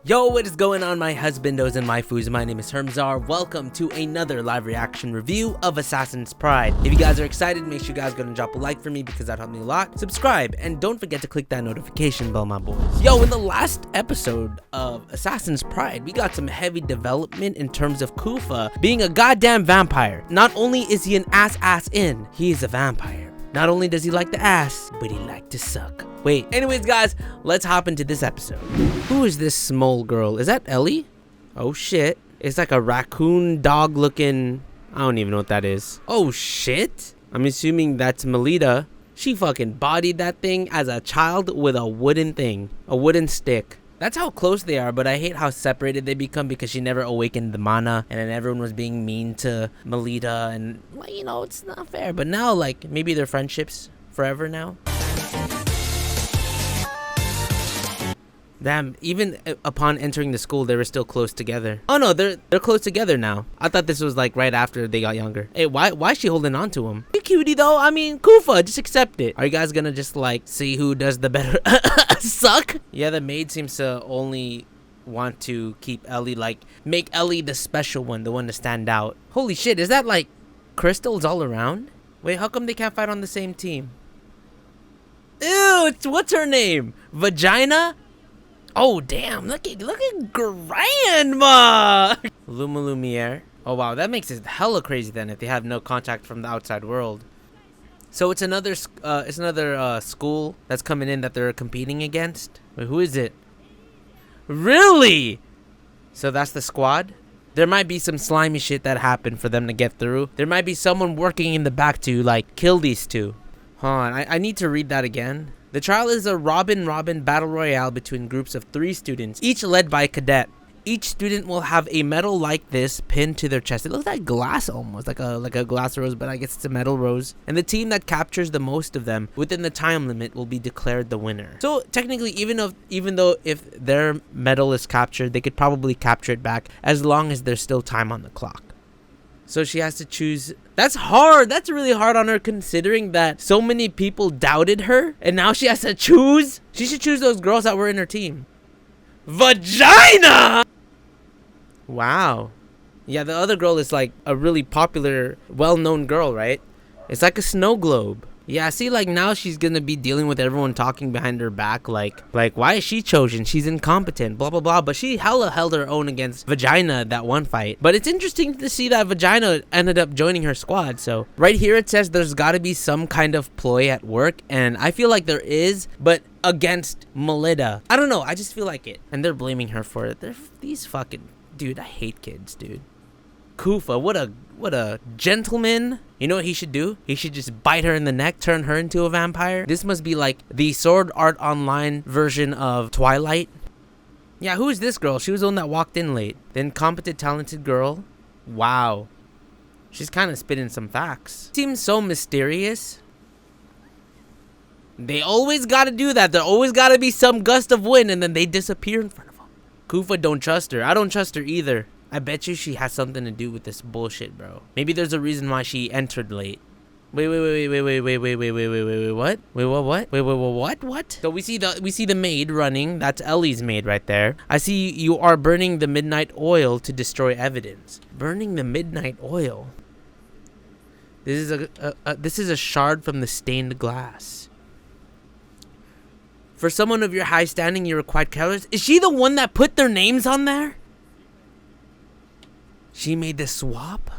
Yo, what is going on, my husbandos and waifus? My name is HERMSAUR. Welcome to another live reaction review of Assassin's Pride. If you guys are excited, make sure you guys go and drop a like for me because that helps me a lot. Subscribe, and don't forget to click that notification bell, my boys. Yo, in the last episode of Assassin's Pride, we got some heavy development in terms of Kufa being a goddamn vampire. Not only is he an ass in, he is a vampire. Not only does he like the ass, but he like to suck. Wait, anyways guys, let's hop into this episode. Who is this small girl? Is that Ellie? Oh shit. It's like a raccoon dog looking, I don't even know what that is. Oh shit. I'm assuming that's Meda. She fucking bodied that thing as a child with a wooden thing, a wooden stick. That's how close they are, but I hate how separated they become because she never awakened the mana and then everyone was being mean to Meda and, well, you know, it's not fair. But now, like, maybe their friendships forever now. Damn, even upon entering the school, they were still close together. Oh no, they're close together now. I thought this was like right after they got younger. Hey, why is she holding on to him? You cutie though. I mean, Kufa, just accept it. Are you guys gonna just like see who does the better suck? Yeah, the maid seems to only want to keep Ellie, like make Ellie the special one, the one to stand out. Holy shit, is that like crystals all around? Wait, how come they can't fight on the same team? Ew, what's her name? Vagina? Oh damn, look at grandma. Luma Lumiere. Oh wow, that makes it hella crazy then if they have no contact from the outside world. So it's another school that's coming in that they're competing against. Wait, who is it? Really? So that's the squad? There might be some slimy shit that happened for them to get through. There might be someone working in the back to like kill these two. Hold on, I need to read that again. The trial is a Robin battle royale between groups of 3 students, each led by a cadet. Each student will have a medal like this pinned to their chest. It looks like glass almost, like a glass rose, but I guess it's a metal rose. And the team that captures the most of them within the time limit will be declared the winner. So technically, even though if their medal is captured, they could probably capture it back as long as there's still time on the clock. So she has to choose. That's hard. That's really hard on her considering that so many people doubted her. And now she has to choose. She should choose those girls that were in her team. Vagina! Wow. Yeah, the other girl is like a really popular, well-known girl, right? It's like a snow globe. Yeah, see, like now she's gonna be dealing with everyone talking behind her back, like why is she chosen? She's incompetent, blah blah blah. But she hella held her own against Vagina that one fight. But it's interesting to see that Vagina ended up joining her squad. So right here it says there's got to be some kind of ploy at work, and I feel like there is, but against Meda. I don't know. I just feel like it, and they're blaming her for it. They're these fucking dude. I hate kids, dude. Kufa, what a gentleman. You know what he should do? He should just bite her in the neck, turn her into a vampire. This must be like the Sword Art Online version of Twilight. Yeah, who is this girl? She was the one that walked in late. The incompetent, talented girl. Wow. She's kind of spitting some facts. Seems so mysterious. They always got to do that. There always got to be some gust of wind and then they disappear in front of them. Kufa don't trust her. I don't trust her either. I bet you she has something to do with this bullshit, bro. Maybe there's a reason why she entered late. Wait, what? Wait, what? So we see the maid running. That's Ellie's maid right there. I see you are burning the midnight oil to destroy evidence. Burning the midnight oil. This is a shard from the stained glass. For someone of your high standing, you're quite careless. Is she the one that put their names on there? She made the swap?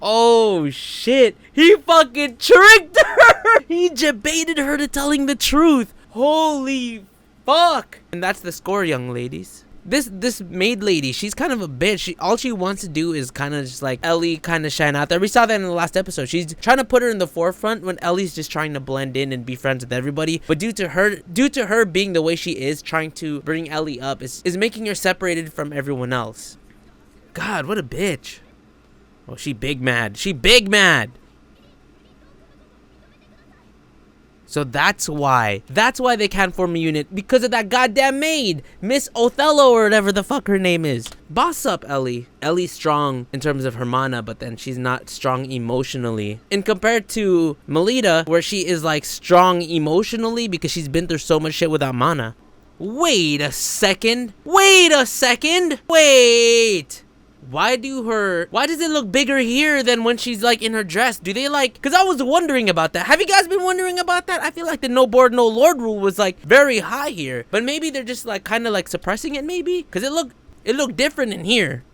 Oh shit. He fucking tricked her. He baited her to telling the truth. Holy fuck. And that's the score, young ladies. This maid lady, she's kind of a bitch. All she wants to do is kind of just like Ellie kind of shine out there. We saw that in the last episode. She's trying to put her in the forefront when Ellie's just trying to blend in and be friends with everybody. But due to her being the way she is, trying to bring Ellie up is making her separated from everyone else. God, what a bitch. Oh, she big mad. She big mad. So that's why they can't form a unit, because of that goddamn maid, Miss Othello or whatever the fuck her name is. Boss up, Ellie. Ellie's strong in terms of her mana, but then she's not strong emotionally. And compared to Meda, where she is like strong emotionally because she's been through so much shit without mana. Wait a second. Wait a second. Wait. Why does it look bigger here than when she's like in her dress? Do they like, because I was wondering about that. Have you guys been wondering about that? I feel like the no board, no lord rule was like very high here, but maybe they're just like kind of like suppressing it maybe, because it looked different in here.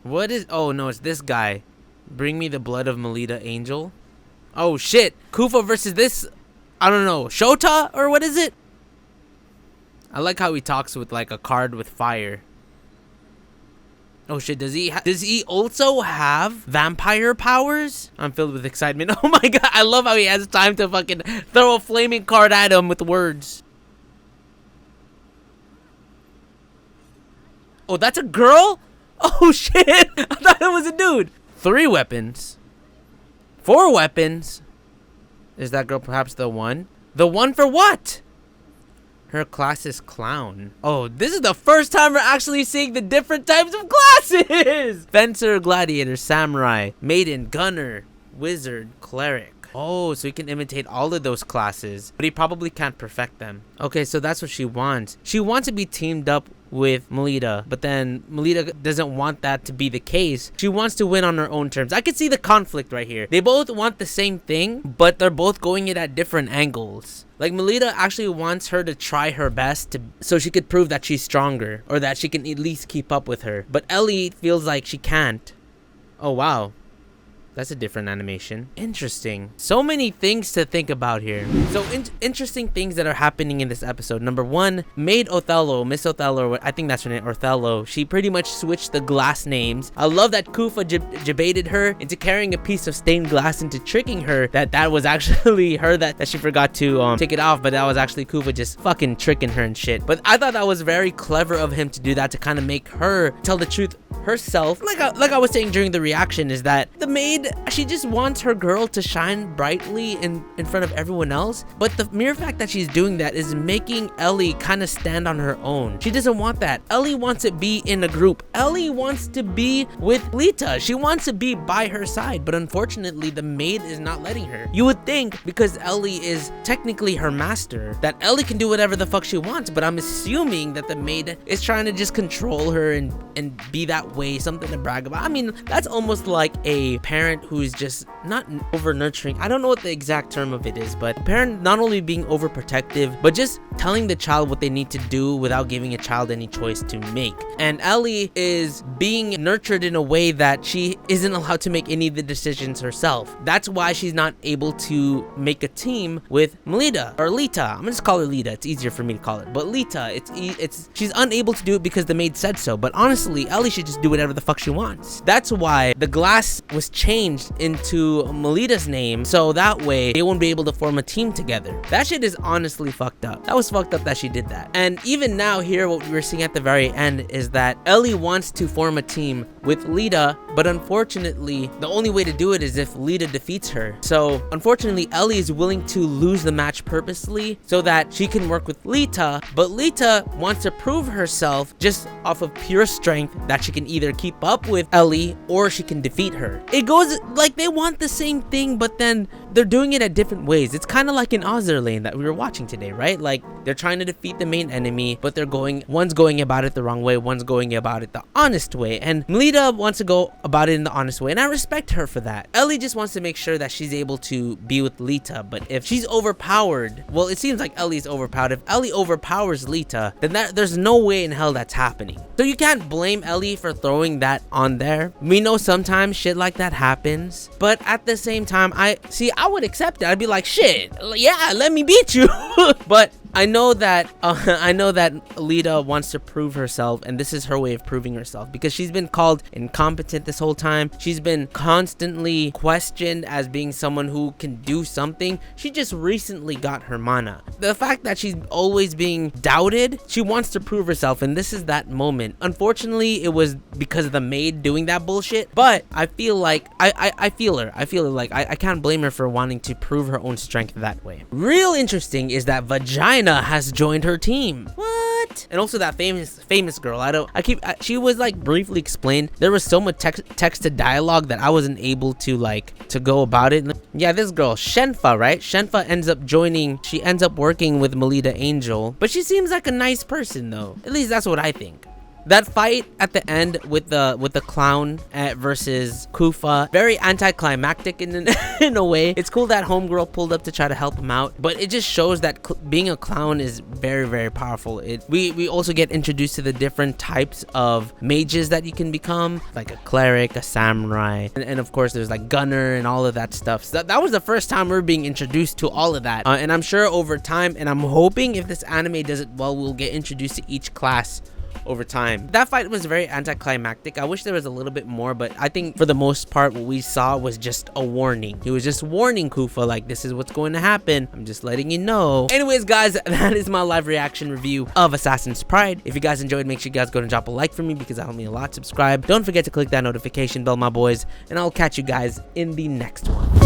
What is, oh no, it's this guy. Bring me the blood of Melita Angel. Oh shit, Kufa versus this, I don't know, Shota or what is it? I like how he talks with like a card with fire. Oh shit, does he also have vampire powers? I'm filled with excitement. Oh my god, I love how he has time to fucking throw a flaming card at him with words. Oh, that's a girl? Oh shit, I thought it was a dude. 3 weapons. 4 weapons. Is that girl perhaps the one? The one for what? Her class is clown. Oh, this is the first time we're actually seeing the different types of classes. Fencer, gladiator, samurai, maiden, gunner, wizard, cleric. Oh, so he can imitate all of those classes, but he probably can't perfect them. Okay, so that's what she wants. She wants to be teamed up with Melita, but then Melita doesn't want that to be the case. She wants to win on her own terms. I could see the conflict right here. They both want the same thing, but they're both going it at different angles. Like Melita actually wants her to try her best so she could prove that she's stronger, or that she can at least keep up with her. But Ellie feels like she can't. Oh wow. That's a different animation. Interesting. So many things to think about here. So interesting things that are happening in this episode. Number 1, Maid Othello, Miss Othello, I think that's her name, Othello. She pretty much switched the glass names. I love that Kufa debated her into carrying a piece of stained glass, into tricking her that was actually her, that she forgot to take it off, but that was actually Kufa just fucking tricking her and shit. But I thought that was very clever of him to do that, to kind of make her tell the truth herself. Like I was saying during the reaction, is that the maid, she just wants her girl to shine brightly in front of everyone else, but the mere fact that she's doing that is making Ellie kind of stand on her own. She doesn't want that. Ellie wants to be in a group. Ellie wants to be with Lita. She wants to be by her side, but unfortunately the maid is not letting her. You would think, because Ellie is technically her master, that Ellie can do whatever the fuck she wants, but I'm assuming that the maid is trying to just control her and be that way, something to brag about. I mean, that's almost like a parent who's just not over nurturing. I don't know what the exact term of it is, but a parent not only being overprotective, but just telling the child what they need to do without giving a child any choice to make. And Ellie is being nurtured in a way that she isn't allowed to make any of the decisions herself. That's why she's not able to make a team with Melita or Lita. I'm gonna just call her Lita. It's easier for me to call it. But Lita, she's unable to do it because the maid said so. But honestly, Ellie should just do whatever the fuck she wants. That's why the glass was changed into Melita's name, so that way they won't be able to form a team together. That shit is honestly fucked up. That was fucked up that she did that. And even now here, what we were seeing at the very end is that Ellie wants to form a team with Lita, but unfortunately the only way to do it is if Lita defeats her. So unfortunately Ellie is willing to lose the match purposely so that she can work with Lita, but Lita wants to prove herself just off of pure strength, that she can either keep up with Ellie or she can defeat her. It goes like they want the same thing, but then they're doing it at different ways. It's kind of like in Ozzer Lane that we were watching today, right? Like they're trying to defeat the main enemy, but one's going about it the wrong way, one's going about it the honest way, and Melita wants to go about it in the honest way, and I respect her for that. Ellie just wants to make sure that she's able to be with Lita, but if she's overpowered, well, it seems like Ellie's overpowered. If Ellie overpowers Lita, then there's no way in hell that's happening. So you can't blame Ellie for throwing that on there. We know sometimes shit like that happens, but at the same time, I would accept it. I'd be like, shit, yeah, let me beat you. But I know that Lita wants to prove herself, and this is her way of proving herself, because she's been called incompetent this whole time. She's been constantly questioned as being someone who can do something. She just recently got her mana. The fact that she's always being doubted, she wants to prove herself, and this is that moment. Unfortunately, it was because of the maid doing that bullshit, but I feel like I feel her. I feel like I can't blame her for wanting to prove her own strength that way. Real interesting is that Vagina has joined her team. What? what? And also that famous girl. She was like briefly explained. There was so much text to dialogue that I wasn't able to go about it. Yeah, this girl Shenfa, right? Shenfa ends up joining. She ends up working with Melita Angel, but she seems like a nice person though. At least that's what I think. That fight at the end with the clown versus Kufa, very anticlimactic in a way. It's cool that homegirl pulled up to try to help him out, but it just shows that being a clown is very, very powerful. We also get introduced to the different types of mages that you can become, like a cleric, a samurai, and of course there's like gunner and all of that stuff. So that was the first time we're being introduced to all of that, and I'm sure over time, and I'm hoping if this anime does it well, we'll get introduced to each class over time. That fight was very anticlimactic. I wish there was a little bit more, but I think for the most part what we saw was just a warning. He was just warning Kufa, like, this is what's going to happen. I'm just letting you know. Anyways, guys, that is my live reaction review of Assassin's Pride. If you guys enjoyed, make sure you guys go and drop a like for me because that helps me a lot. Subscribe. Don't forget to click that notification bell, my boys, and I'll catch you guys in the next one.